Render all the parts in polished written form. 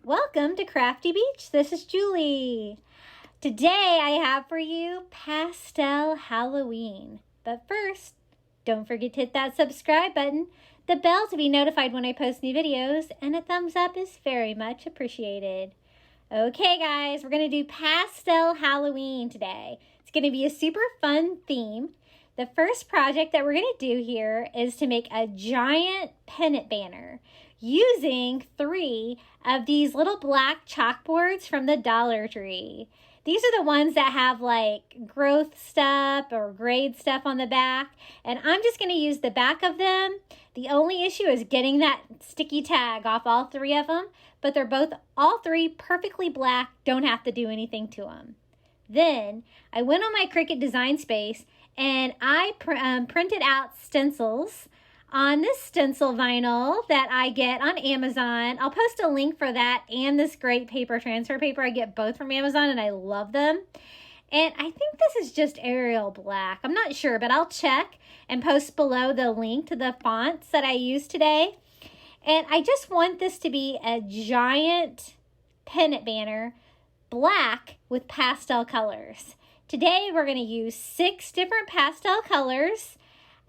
Welcome to Crafty Beach. This is Julie. Today I have for you Pastel Halloween. But first, don't forget to hit that subscribe button, the bell to be notified when I post new videos, and a thumbs up is very much appreciated. Okay guys, we're going to do Pastel Halloween today. It's going to be a super fun theme. The first project that we're going to do here is to make a giant pennant banner using 3 of these little black chalkboards from the Dollar Tree. These are the ones that have like growth stuff or grade stuff on the back, and I'm just going to use the back of them. The only issue is getting that sticky tag off all 3 of them, but they're all 3 perfectly black, don't have to do anything to them. Then I went on my Cricut design space and I printed out stencils on this stencil vinyl that I get on Amazon. I'll post a link for that and this great paper transfer paper. I get both from Amazon and I love them. And I think this is just Arial Black. I'm not sure, but I'll check and post below the link to the fonts that I used today. And I just want this to be a giant pennant banner, black with pastel colors. Today we're going to use 6 different pastel colors.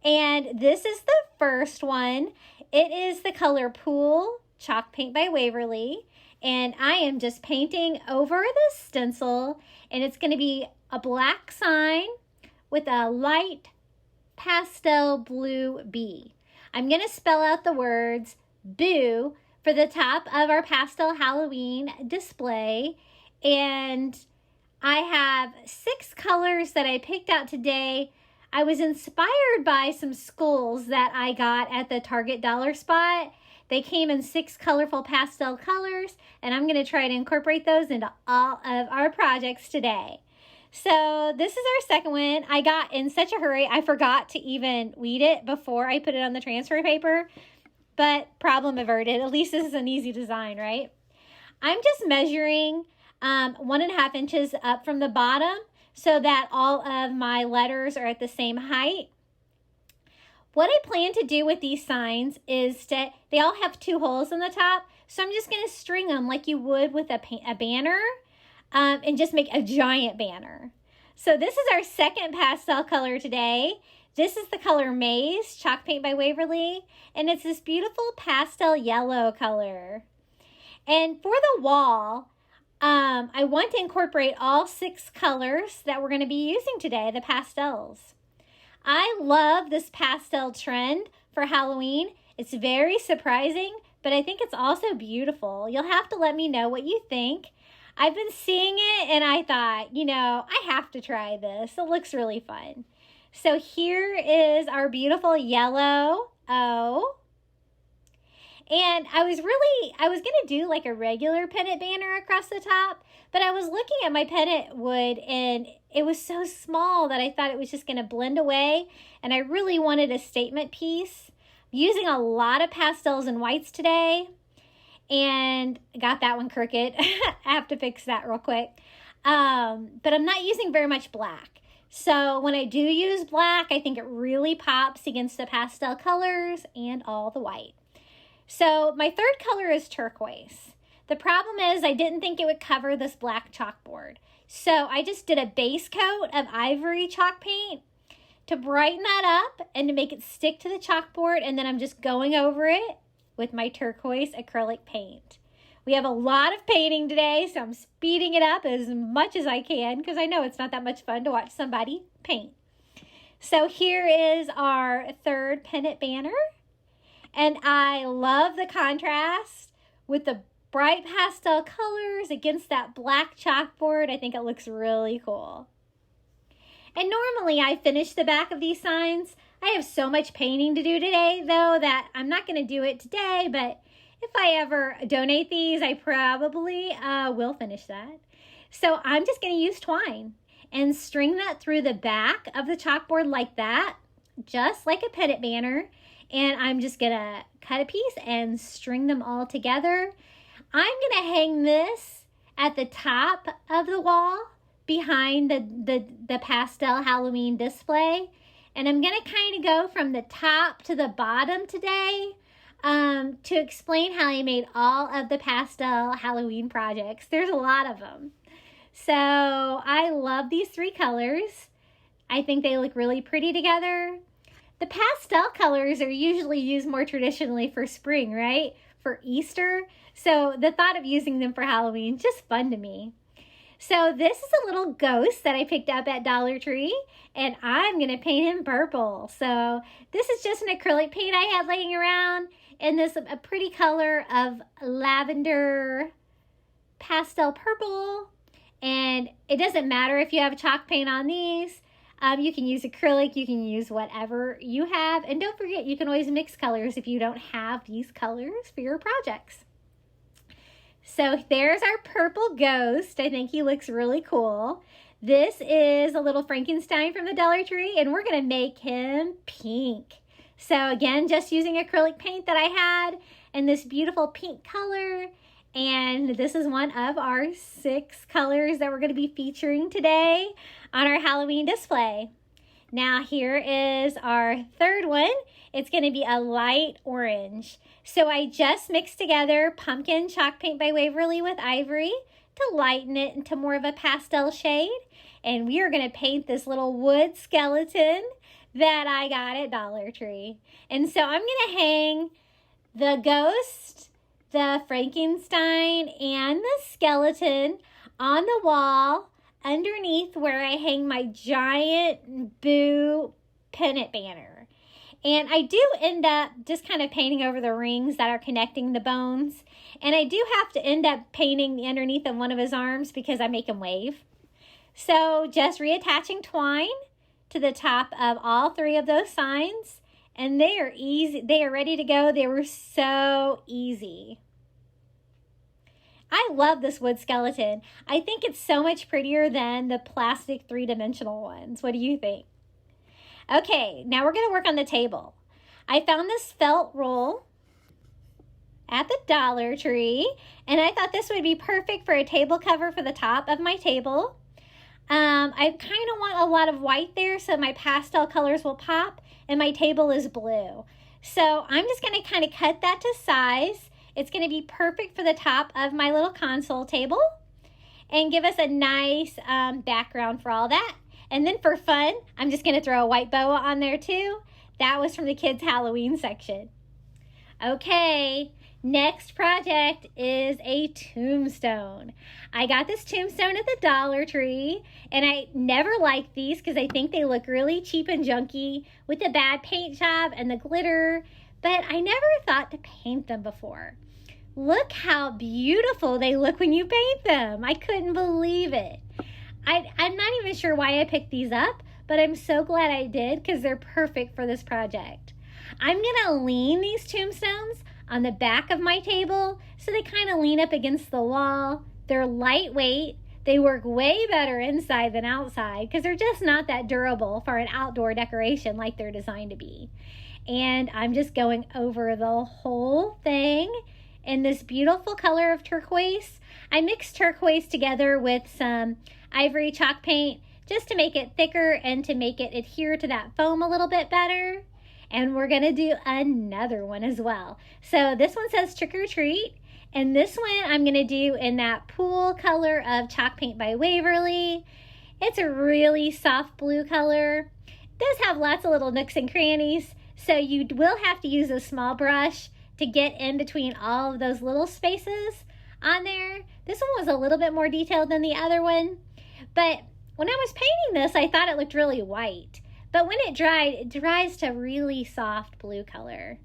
And this is the first one. It is the color Pool Chalk Paint by Waverly. And I am just painting over the stencil. And it's going to be a black sign with a light pastel blue bee. I'm going to spell out the words boo for the top of our Pastel Halloween display. And I have 6 colors that I picked out today. I was inspired by some skulls that I got at the Target dollar spot. They came in 6 colorful pastel colors, and I'm going to try to incorporate those into all of our projects today. So this is our second one. I got in such a hurry, I forgot to even weed it before I put it on the transfer paper, but problem averted. At least this is an easy design, right? I'm just measuring 1.5 inches up from the bottom, so that all of my letters are at the same height. What I plan to do with these signs is they all have 2 holes in the top, so I'm just going to string them like you would with a banner and just make a giant banner. So this is our second pastel color today. This is the color Maize, Chalk Paint by Waverly, and it's this beautiful pastel yellow color. And for the wall, I want to incorporate all 6 colors that we're going to be using today, the pastels. I love this pastel trend for Halloween. It's very surprising, but I think it's also beautiful. You'll have to let me know what you think. I've been seeing it and I thought, I have to try this. It looks really fun. So here is our beautiful yellow O. And I was going to do like a regular pennant banner across the top, but I was looking at my pennant wood and it was so small that I thought it was just going to blend away. And I really wanted a statement piece. I'm using a lot of pastels and whites today. And I got that one crooked. I have to fix that real quick. But I'm not using very much black. So when I do use black, I think it really pops against the pastel colors and all the white. So my third color is turquoise. The problem is I didn't think it would cover this black chalkboard. So I just did a base coat of ivory chalk paint to brighten that up and to make it stick to the chalkboard. And then I'm just going over it with my turquoise acrylic paint. We have a lot of painting today, so I'm speeding it up as much as I can because I know it's not that much fun to watch somebody paint. So here is our third pennant banner. And I love the contrast with the bright pastel colors against that black chalkboard. I think it looks really cool. And normally I finish the back of these signs. I have so much painting to do today, though, that I'm not going to do it today. But if I ever donate these, I probably will finish that. So I'm just going to use twine and string that through the back of the chalkboard like that, just like a pennant banner. And I'm just going to cut a piece and string them all together. I'm going to hang this at the top of the wall behind the Pastel Halloween display. And I'm going to kind of go from the top to the bottom today. to explain how I made all of the pastel Halloween projects. There's a lot of them. So I love these three colors. I think they look really pretty together. The pastel colors are usually used more traditionally for spring, right? For Easter. So the thought of using them for Halloween is just fun to me. So this is a little ghost that I picked up at Dollar Tree, and I'm going to paint him purple. So this is just an acrylic paint I had laying around, and this a pretty color of lavender pastel purple. And it doesn't matter if you have chalk paint on these. You can use acrylic, you can use whatever you have. And don't forget, you can always mix colors if you don't have these colors for your projects. So there's our purple ghost. I think he looks really cool. This is a little Frankenstein from the Dollar Tree, and we're going to make him pink. So again, just using acrylic paint that I had in this beautiful pink color. And this is one of our 6 colors that we're going to be featuring today on our Halloween display. Now here is our third one. It's going to be a light orange. So I just mixed together pumpkin chalk paint by Waverly with ivory to lighten it into more of a pastel shade. And we are going to paint this little wood skeleton that I got at Dollar Tree. And so I'm going to hang the ghost, the Frankenstein, and the skeleton on the wall underneath where I hang my giant Boo pennant banner. And I do end up just kind of painting over the rings that are connecting the bones. And I do have to end up painting the underneath of one of his arms because I make him wave. So just reattaching twine to the top of all 3 of those signs. And they are easy. They are ready to go. They were so easy. I love this wood skeleton. I think it's so much prettier than the plastic 3-dimensional ones. What do you think? Okay, now we're going to work on the table. I found this felt roll at the Dollar Tree, and I thought this would be perfect for a table cover for the top of my table. I kind of want a lot of white there so my pastel colors will pop, and my table is blue. So I'm just going to kind of cut that to size. It's going to be perfect for the top of my little console table and give us a nice background for all that. And then for fun, I'm just going to throw a white boa on there too. That was from the kids' Halloween section. Okay, next project is a tombstone. I got this tombstone at the Dollar Tree, and I never liked these because I think they look really cheap and junky with the bad paint job and the glitter, but I never thought to paint them before. Look how beautiful they look when you paint them. I couldn't believe it. I'm not even sure why I picked these up, but I'm so glad I did because they're perfect for this project. I'm going to lean these tombstones on the back of my table so they kind of lean up against the wall. They're lightweight. They work way better inside than outside because they're just not that durable for an outdoor decoration like they're designed to be. And I'm just going over the whole thing in this beautiful color of turquoise. I mixed turquoise together with some ivory chalk paint just to make it thicker and to make it adhere to that foam a little bit better. And we're going to do another one as well. So this one says trick or treat. And this one I'm going to do in that pool color of chalk paint by Waverly. It's a really soft blue color. It does have lots of little nooks and crannies. So you will have to use a small brush to get in between all of those little spaces on there. This one was a little bit more detailed than the other one. But when I was painting this, I thought it looked really white. But when it dries to really soft blue color.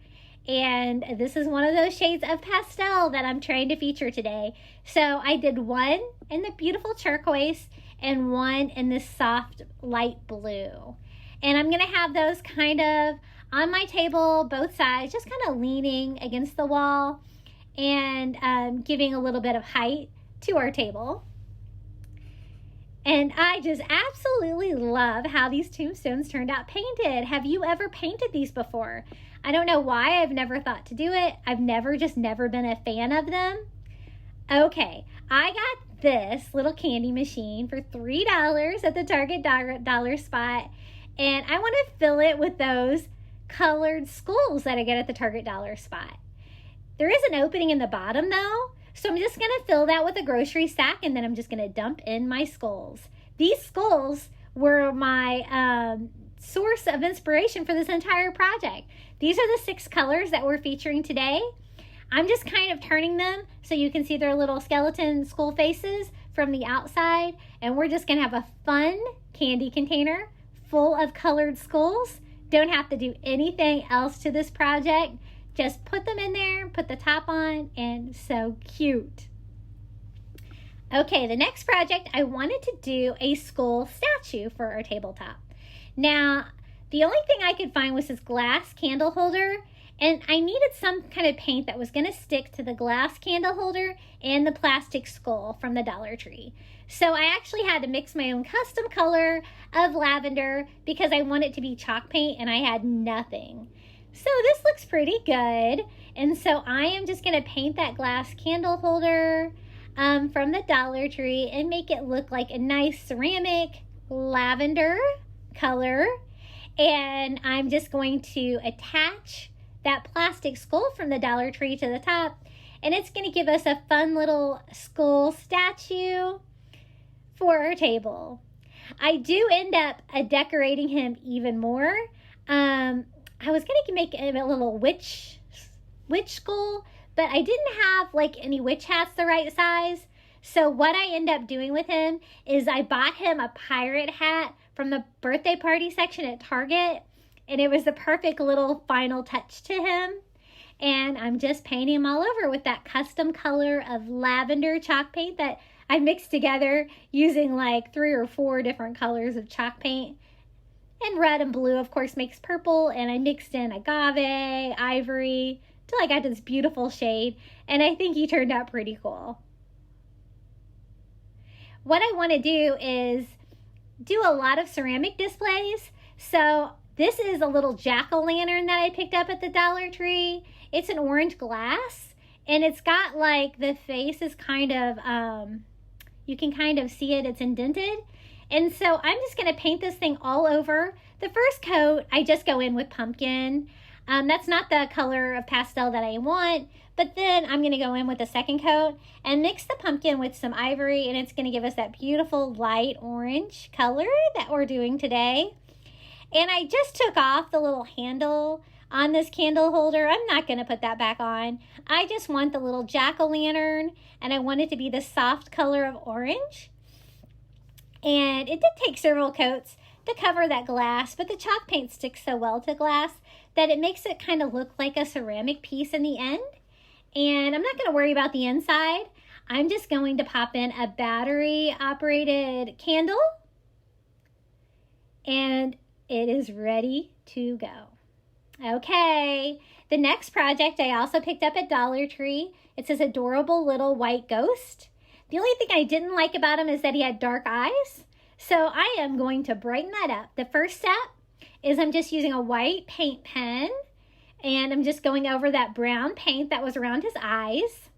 And this is one of those shades of pastel that I'm trying to feature today. So I did one in the beautiful turquoise and one in this soft light blue. And I'm going to have those kind of on my table, both sides, just kind of leaning against the wall and giving a little bit of height to our table. And I just absolutely love how these tombstones turned out painted. Have you ever painted these before? I don't know why I've never thought to do it. I've never been a fan of them. Okay, I got this little candy machine for $3 at the Target dollar spot. And I want to fill it with those colored skulls that I get at the Target dollar spot. There is an opening in the bottom though, so I'm just gonna fill that with a grocery sack, and then I'm just gonna dump in my skulls. These skulls were my source of inspiration for this entire project. These are the 6 colors that we're featuring today. I'm just kind of turning them so you can see their little skeleton skull faces from the outside, and we're just gonna have a fun candy container full of colored skulls. Don't have to do anything else to this project. Just put them in there, put the top on, and so cute. Okay, the next project, I wanted to do a skull statue for our tabletop. Now, the only thing I could find was this glass candle holder, and I needed some kind of paint that was going to stick to the glass candle holder and the plastic skull from the Dollar Tree. So I actually had to mix my own custom color of lavender because I want it to be chalk paint, and I had nothing. So this looks pretty good, and so I am just going to paint that glass candle holder from the Dollar Tree and make it look like a nice ceramic lavender color. And I'm just going to attach that plastic skull from the Dollar Tree to the top, and it's going to give us a fun little skull statue for our table. I do end up decorating him even more. I was going to make him a little witch skull, but I didn't have like any witch hats the right size. So what I end up doing with him is I bought him a pirate hat from the birthday party section at Target, and it was the perfect little final touch to him. And I'm just painting him all over with that custom color of lavender chalk paint that I mixed together using like 3 or 4 different colors of chalk paint. And red and blue, of course, makes purple, and I mixed in agave, ivory, till I got this beautiful shade, and I think he turned out pretty cool. What I want to do is do a lot of ceramic displays. So this is a little jack-o'-lantern that I picked up at the Dollar Tree. It's an orange glass, and it's got like the face is kind of, you can kind of see it, it's indented. And so I'm just going to paint this thing all over. The first coat, I just go in with pumpkin. That's not the color of pastel that I want, but then I'm going to go in with the second coat and mix the pumpkin with some ivory, and it's going to give us that beautiful light orange color that we're doing today. And I just took off the little handle on this candle holder. I'm not going to put that back on. I just want the little jack-o'-lantern, and I want it to be the soft color of orange. And it did take several coats to cover that glass, but the chalk paint sticks so well to glass that it makes it kind of look like a ceramic piece in the end. And I'm not going to worry about the inside. I'm just going to pop in a battery-operated candle, and it is ready to go. Okay, the next project I also picked up at Dollar Tree. It's this adorable little white ghost. The only thing I didn't like about him is that he had dark eyes. So I am going to brighten that up. The first step is I'm just using a white paint pen, and I'm just going over that brown paint that was around his eyes.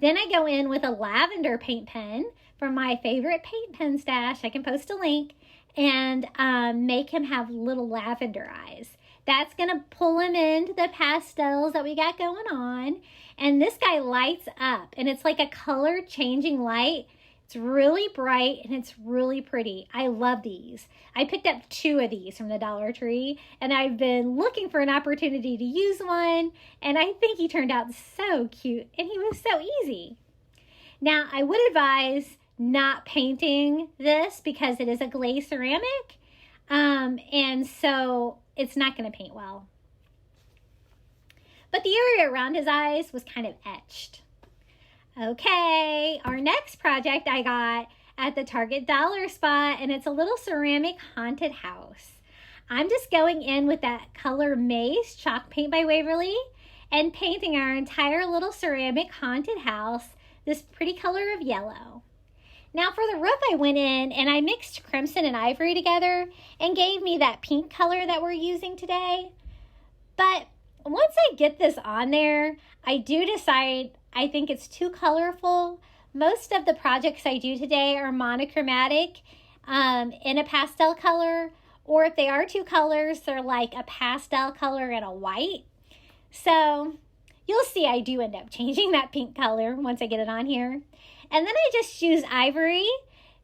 Then I go in with a lavender paint pen from my favorite paint pen stash. I can post a link, and make him have little lavender eyes. That's going to pull him into the pastels that we got going on. And this guy lights up, and it's like a color changing light. It's really bright, and it's really pretty. I love these. I picked up 2 of these from the Dollar Tree, and I've been looking for an opportunity to use one, and I think he turned out so cute, and he was so easy. Now, I would advise not painting this because it is a glaze ceramic, and so it's not going to paint well. But the area around his eyes was kind of etched. Okay, our next project I got at the Target dollar spot, and it's a little ceramic haunted house. I'm just going in with that color Maize chalk paint by Waverly and painting our entire little ceramic haunted house this pretty color of yellow. Now for the roof, I went in and I mixed crimson and ivory together and gave me that pink color that we're using today. But once I get this on there, I do decide I think it's too colorful. Most of the projects I do today are monochromatic in a pastel color, or if they are 2 colors, they're like a pastel color and a white. So You'll see I do end up changing that pink color once I get it on here. And then I just use ivory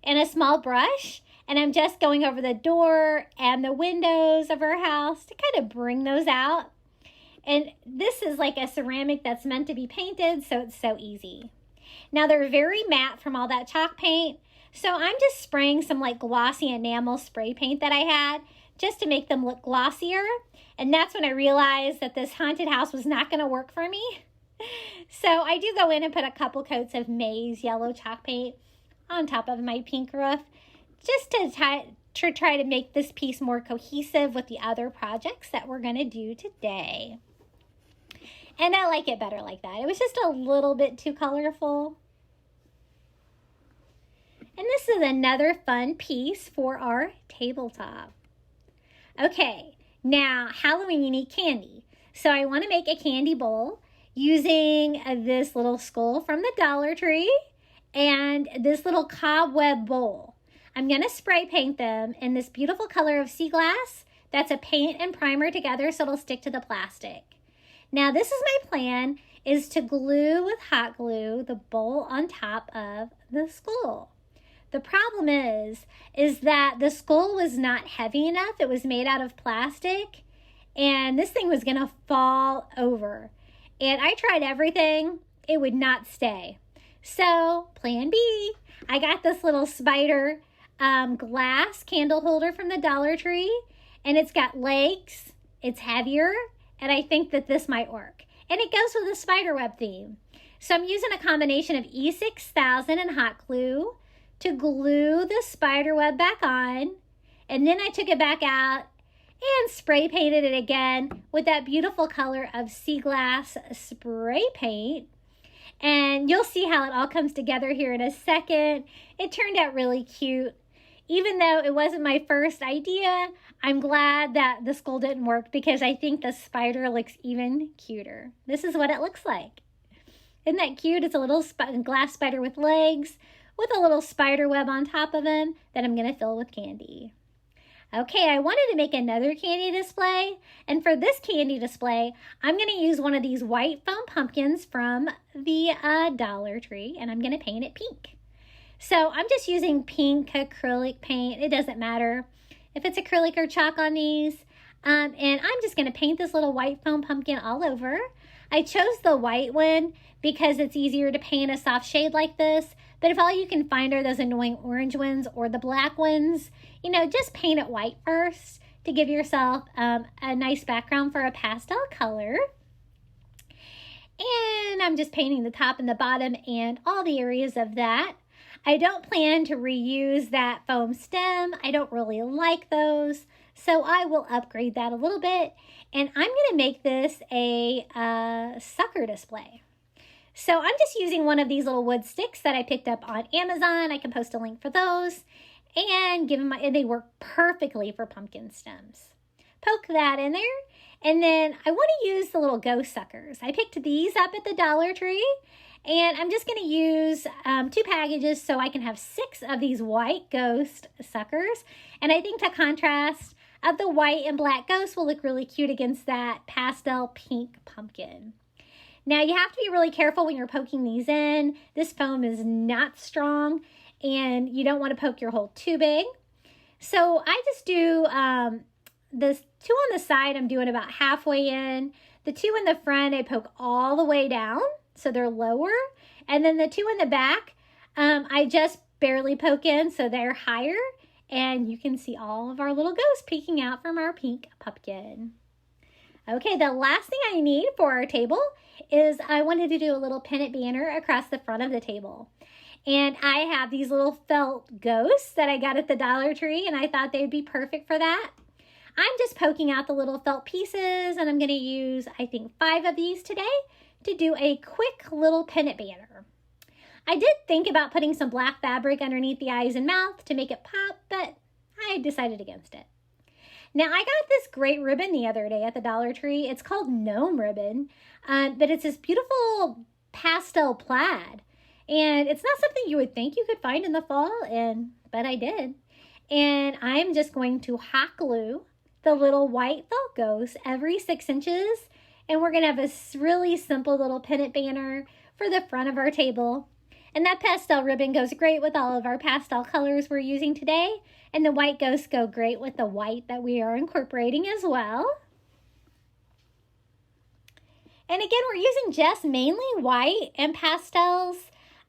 and a small brush, and I'm just going over the door and the windows of our house to kind of bring those out. And this is like a ceramic that's meant to be painted, so it's so easy. Now they're very matte from all that chalk paint, so I'm just spraying some like glossy enamel spray paint that I had just to make them look glossier. And that's when I realized that this haunted house was not going to work for me. So I do go in and put a couple coats of Maize yellow chalk paint on top of my pink roof, just to try to make this piece more cohesive with the other projects that we're going to do today. And I like it better like that. It was just a little bit too colorful. And this is another fun piece for our tabletop. Okay, now Halloween you need candy. So I want to make a candy bowl using this little skull from the Dollar Tree and this little cobweb bowl. I'm going to spray paint them in this beautiful color of sea glass. That's a paint and primer together so it'll stick to the plastic. Now this is my plan, is to glue with hot glue the bowl on top of the skull. The problem is that the skull was not heavy enough. It was made out of plastic and this thing was going to fall over. And I tried everything. It would not stay. So plan B, I got this little spider glass candle holder from the Dollar Tree, and it's got legs, it's heavier, and I think that this might work. And it goes with the spiderweb theme. So I'm using a combination of E6000 and hot glue to glue the spiderweb back on, and then I took it back out and spray painted it again with that beautiful color of sea glass spray paint. And you'll see how it all comes together here in a second. It turned out really cute. Even though it wasn't my first idea, I'm glad that the skull didn't work because I think the spider looks even cuter. This is what it looks like. Isn't that cute? It's a little glass spider with legs with a little spider web on top of him that I'm going to fill with candy. Okay, I wanted to make another candy display, and for this candy display, I'm going to use one of these white foam pumpkins from the Dollar Tree, and I'm going to paint it pink. So I'm just using pink acrylic paint. It doesn't matter if it's acrylic or chalk on these. And I'm just going to paint this little white foam pumpkin all over. I chose the white one because it's easier to paint a soft shade like this. But if all you can find are those annoying orange ones or the black ones, you know, just paint it white first to give yourself a nice background for a pastel color. And I'm just painting the top and the bottom and all the areas of that. I don't plan to reuse that foam stem. I don't really like those, so I will upgrade that a little bit. And I'm going to make this a sucker display. So I'm just using one of these little wood sticks that I picked up on Amazon. I can post a link for those. And they work perfectly for pumpkin stems. Poke that in there. And then I want to use the little ghost suckers. I picked these up at the Dollar Tree. And I'm just going to use 2 packages so I can have 6 of these white ghost suckers. And I think the contrast of the white and black ghost will look really cute against that pastel pink pumpkin. Now you have to be really careful when you're poking these in. This foam is not strong and you don't want to poke your hole too big. So I just do the 2 on the side I'm doing about halfway in. The 2 in the front I poke all the way down, so they're lower. And then the 2 in the back, I just barely poke in, so they're higher. And you can see all of our little ghosts peeking out from our pink pumpkin. Okay, the last thing I need for our table is I wanted to do a little pennant banner across the front of the table. And I have these little felt ghosts that I got at the Dollar Tree, and I thought they would be perfect for that. I'm just poking out the little felt pieces, and I'm going to use, I think, 5 of these today to do a quick little pennant banner. I did think about putting some black fabric underneath the eyes and mouth to make it pop, but I decided against it. Now, I got this great ribbon the other day at the Dollar Tree. It's called Gnome Ribbon, but it's this beautiful pastel plaid. And it's not something you would think you could find in the fall, but I did. And I'm just going to hot glue the little white felt ghosts every 6 inches And we're going to have a really simple little pennant banner for the front of our table. And that pastel ribbon goes great with all of our pastel colors we're using today. And the white ghosts go great with the white that we are incorporating as well. And again, we're using just mainly white and pastels.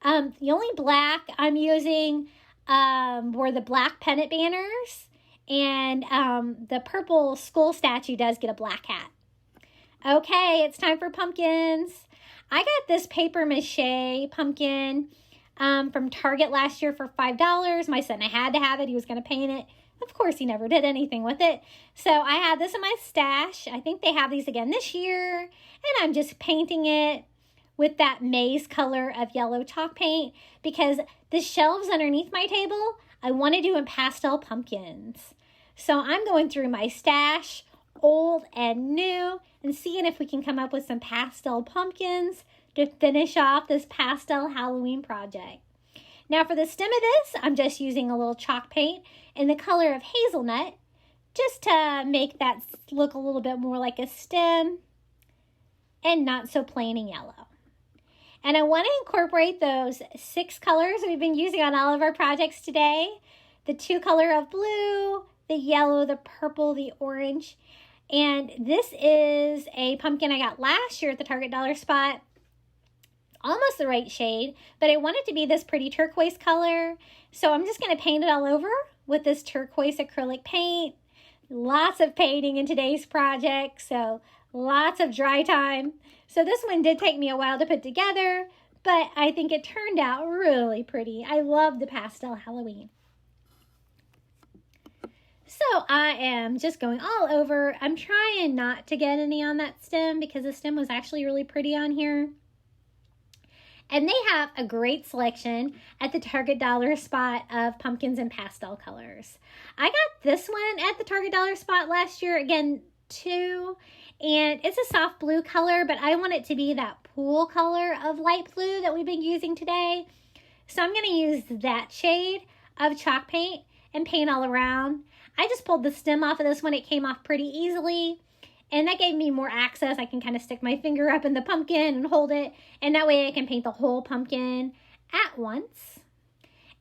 The only black I'm using were the black pennant banners. And the purple skull statue does get a black hat. Okay, it's time for pumpkins. I got this paper mache pumpkin from Target last year for $5. My son had to have it. He was going to paint it. Of course, he never did anything with it. So I had this in my stash. I think they have these again this year. And I'm just painting it with that maize color of yellow chalk paint because the shelves underneath my table, I want to do in pastel pumpkins. So I'm going through my stash, old and new, and seeing if we can come up with some pastel pumpkins to finish off this pastel Halloween project. Now for the stem of this, I'm just using a little chalk paint in the color of hazelnut just to make that look a little bit more like a stem and not so plain and yellow. And I want to incorporate those 6 colors we've been using on all of our projects today. The 2 color of blue, the yellow, the purple, the orange. And this is a pumpkin I got last year at the Target Dollar Spot. Almost the right shade, but I want it to be this pretty turquoise color. So I'm just going to paint it all over with this turquoise acrylic paint. Lots of painting in today's project, so lots of dry time. So this one did take me a while to put together, but I think it turned out really pretty. I love the pastel Halloween. So I am just going all over. I'm trying not to get any on that stem because the stem was actually really pretty on here. And they have a great selection at the Target Dollar Spot of pumpkins and pastel colors. I got this one at the Target Dollar Spot last year, again, too. And it's a soft blue color, but I want it to be that pool color of light blue that we've been using today. So I'm going to use that shade of chalk paint and paint all around. I just pulled the stem off of this one. It came off pretty easily. And that gave me more access. I can kind of stick my finger up in the pumpkin and hold it. And that way I can paint the whole pumpkin at once.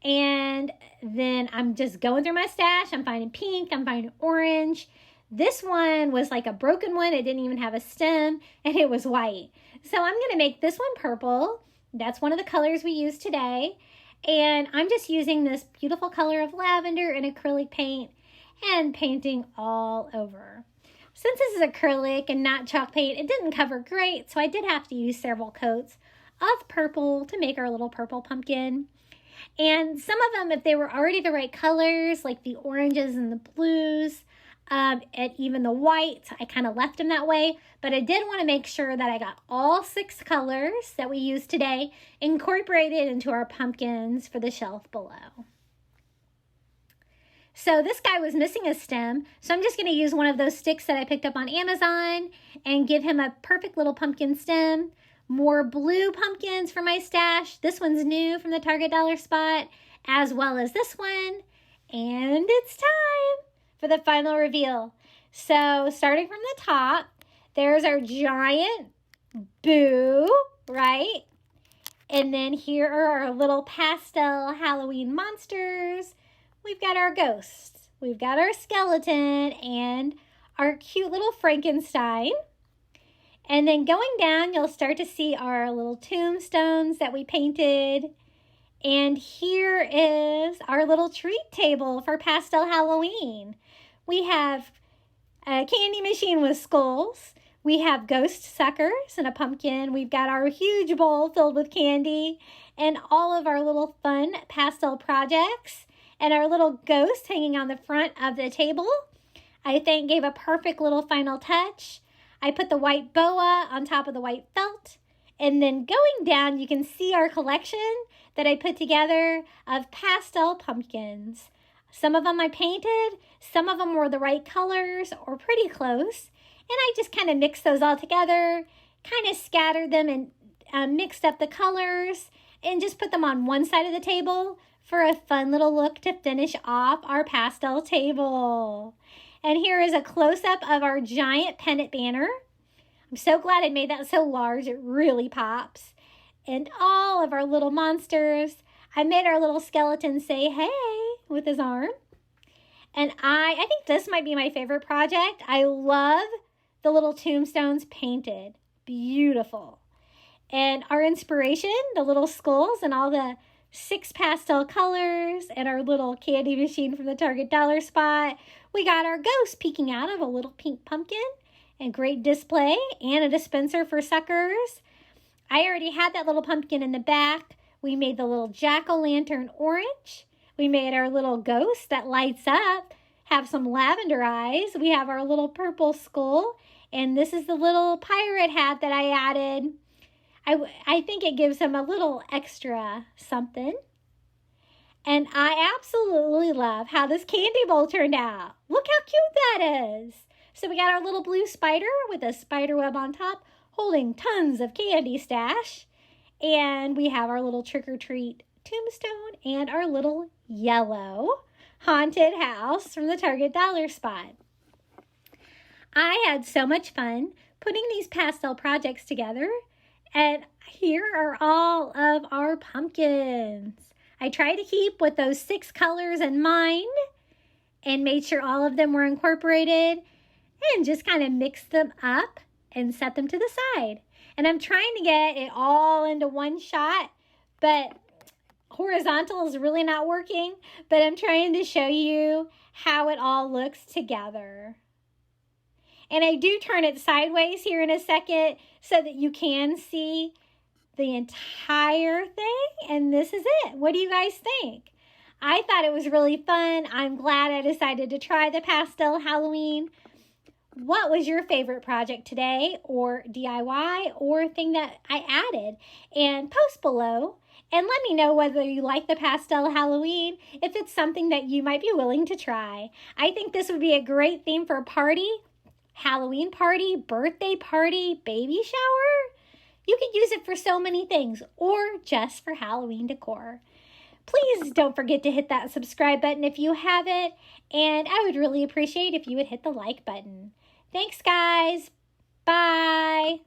And then I'm just going through my stash. I'm finding pink. I'm finding orange. This one was like a broken one. It didn't even have a stem. And it was white. So I'm going to make this one purple. That's one of the colors we use today. And I'm just using this beautiful color of lavender and acrylic paint and painting all over. Since this is acrylic and not chalk paint, it didn't cover great, so I did have to use several coats of purple to make our little purple pumpkin. And some of them, if they were already the right colors, like the oranges and the blues, and even the white, I kind of left them that way. But I did want to make sure that I got all 6 colors that we use today incorporated into our pumpkins for the shelf below. So this guy was missing a stem, so I'm just going to use one of those sticks that I picked up on Amazon and give him a perfect little pumpkin stem. More blue pumpkins for my stash. This one's new from the Target Dollar Spot, as well as this one. And it's time for the final reveal. So starting from the top, there's our giant boo, right? And then here are our little pastel Halloween monsters. We've got our ghosts, we've got our skeleton, and our cute little Frankenstein. And then going down, you'll start to see our little tombstones that we painted. And here is our little treat table for Pastel Halloween. We have a candy machine with skulls. We have ghost suckers and a pumpkin. We've got our huge bowl filled with candy and all of our little fun pastel projects. And our little ghost hanging on the front of the table, I think gave a perfect little final touch. I put the white boa on top of the white felt. And then going down, you can see our collection that I put together of pastel pumpkins. Some of them I painted, some of them were the right colors or pretty close. And I just kind of mixed those all together, kind of scattered them and mixed up the colors and just put them on one side of the table for a fun little look to finish off our pastel table. And here is a close-up of our giant pennant banner. I'm so glad I made that so large. It really pops. And all of our little monsters. I made our little skeleton say hey with his arm. And I think this might be my favorite project. I love the little tombstones painted. Beautiful. And our inspiration, the little skulls and all the 6 pastel colors and our little candy machine from the Target dollar spot. We got our ghost peeking out of a little pink pumpkin and great display and a dispenser for suckers. I already had that little pumpkin in the back. We made the little jack-o'-lantern orange. We made our little ghost that lights up, have some lavender eyes. We have our little purple skull, and this is the little pirate hat that I added. I think it gives him a little extra something. And I absolutely love how this candy bowl turned out. Look how cute that is. So we got our little blue spider with a spider web on top, holding tons of candy stash. And we have our little trick-or-treat tombstone and our little yellow haunted house from the Target dollar spot. I had so much fun putting these pastel projects together, and here are all of our pumpkins. I tried to keep with those 6 colors in mind and made sure all of them were incorporated and just kind of mixed them up and set them to the side. And I'm trying to get it all into one shot, but horizontal is really not working. But I'm trying to show you how it all looks together. And I do turn it sideways here in a second so that you can see the entire thing. And this is it. What do you guys think? I thought it was really fun. I'm glad I decided to try the Pastel Halloween. What was your favorite project today, or DIY, or thing that I added? And post below and let me know whether you like the Pastel Halloween, if it's something that you might be willing to try. I think this would be a great theme for a party, Halloween party, birthday party, baby shower. You could use it for so many things, or just for Halloween decor. Please don't forget to hit that subscribe button if you haven't, and I would really appreciate if you would hit the like button. Thanks, guys. Bye.